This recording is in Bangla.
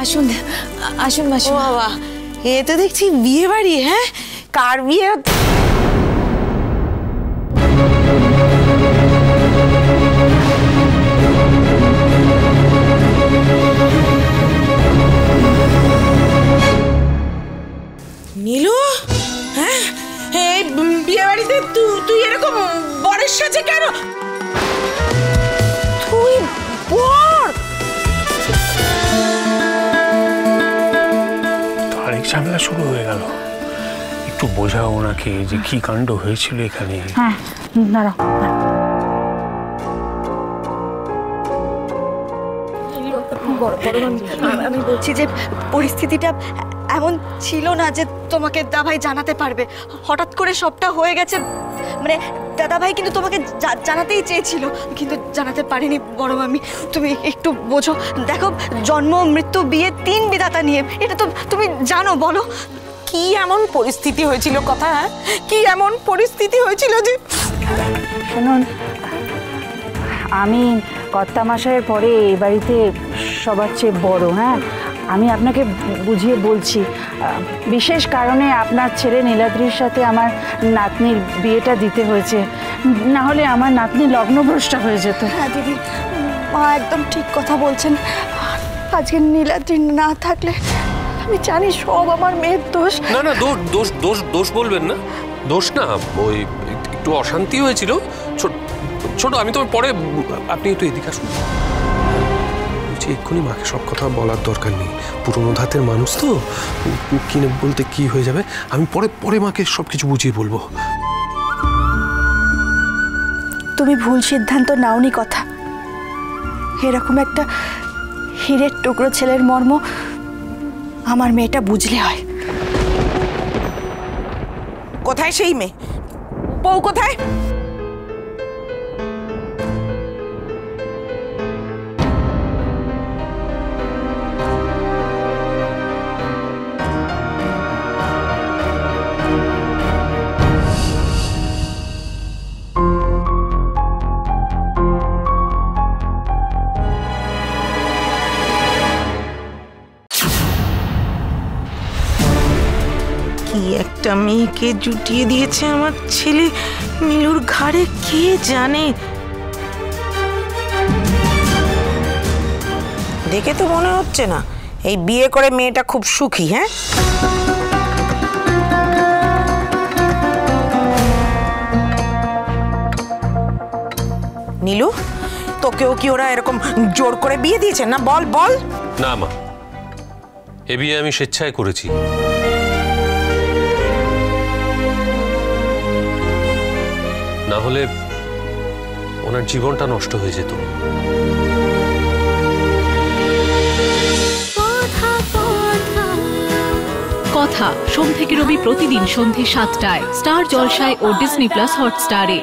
আসুন আসুন মাসিমা। বাবা, এ তো দেখছি বিয়ে বাড়ি। হ্যাঁ, কার বিয়ে? নীলু, হ্যাঁ, এই বিয়ে বাড়িতে তুই এরকম বরের সাথে কেন? তুই বর? আরেক ঝামেলা শুরু হয়ে গেল। একটু বোঝাও ওনাকে যে কি কাণ্ড হয়েছিল এখানে। হ্যাঁ, দাঁড়াও। আমি বলছি যে পরিস্থিতিটা এমন ছিল না যে তোমাকে দাদাভাই জানাতে পারবে। হঠাৎ করে সবটা হয়ে গেছে। মানে দাদাভাই কিন্তু তোমাকে জানাতেই চেয়েছিল, কিন্তু জানাতে পারিনি বড় মামি। তুমি একটু বোঝো। দেখো, জন্ম মৃত্যু বিয়ে 3 বিধাতা নিয়ে, এটা তো তুমি জানো। বলো কি এমন পরিস্থিতি হয়েছিল? কথা, হ্যাঁ, কি এমন পরিস্থিতি হয়েছিল যে? শুনুন, আমি কর্তামশাইয়ের পরে এই বাড়িতে সবার চেয়ে বড়। হ্যাঁ, আমি আপনাকে বুঝিয়ে বলছি। বিশেষ কারণে আপনার ছেলে নীলাদ্রির সাথে আমার নাতনির বিয়েটা দিতে হয়েছে, না হলে আমার নাতনি লগ্নভ্রষ্ট হয়ে যেত। হ্যাঁ দিদি, মা একদম ঠিক কথা বলছেন। আজকে নীলাদ্রি না থাকলে আমি জানি সব আমার মেয়ের দোষ। না না, দোষ দোষ দোষ বলবেন না। দোষ না, ওই একটু অশান্তি হয়েছিল ছোট। আমি তো পরে, আপনি একটু এদিকে আসুন। বলছি, এক্ষুনি মাকে সব কথা বলার দরকার নেই। পুরনো ধাতের মানুষ তো, কিনে বলতে কি হয়ে যাবে। আমি পরে মাকে সবকিছু বুঝিয়ে বলবো। তুমি ভুল সিদ্ধান্ত নাওনি কথা। এরকম একটা হীরের টুকরো ছেলের মর্ম আমার মেয়েটা বুঝলে হয়। কোথায় সেই মেয়ে? বউ কোথায়? কি একটা মেয়েকে জুটিয়ে দিয়েছে আমার ছেলে নীলুর ঘাড়ে, কে জানে। দেখে তো মনে হচ্ছে না এই বিয়ে করে মেয়েটা খুব সুখী। হ্যাঁ, নীলু, তোকেও কি ওরা এরকম জোর করে বিয়ে দিয়েছে? না, বল বল। না মা, এ বিয়ে আমি স্বেচ্ছায় করেছি। না হলে ওনার জীবনটা নষ্ট হয়ে যেত। কথা সোম থেকে রবি প্রতিদিন সন্ধ্যে 7টায় স্টার জলসায় ও ডিজনি প্লাস হটস্টারে।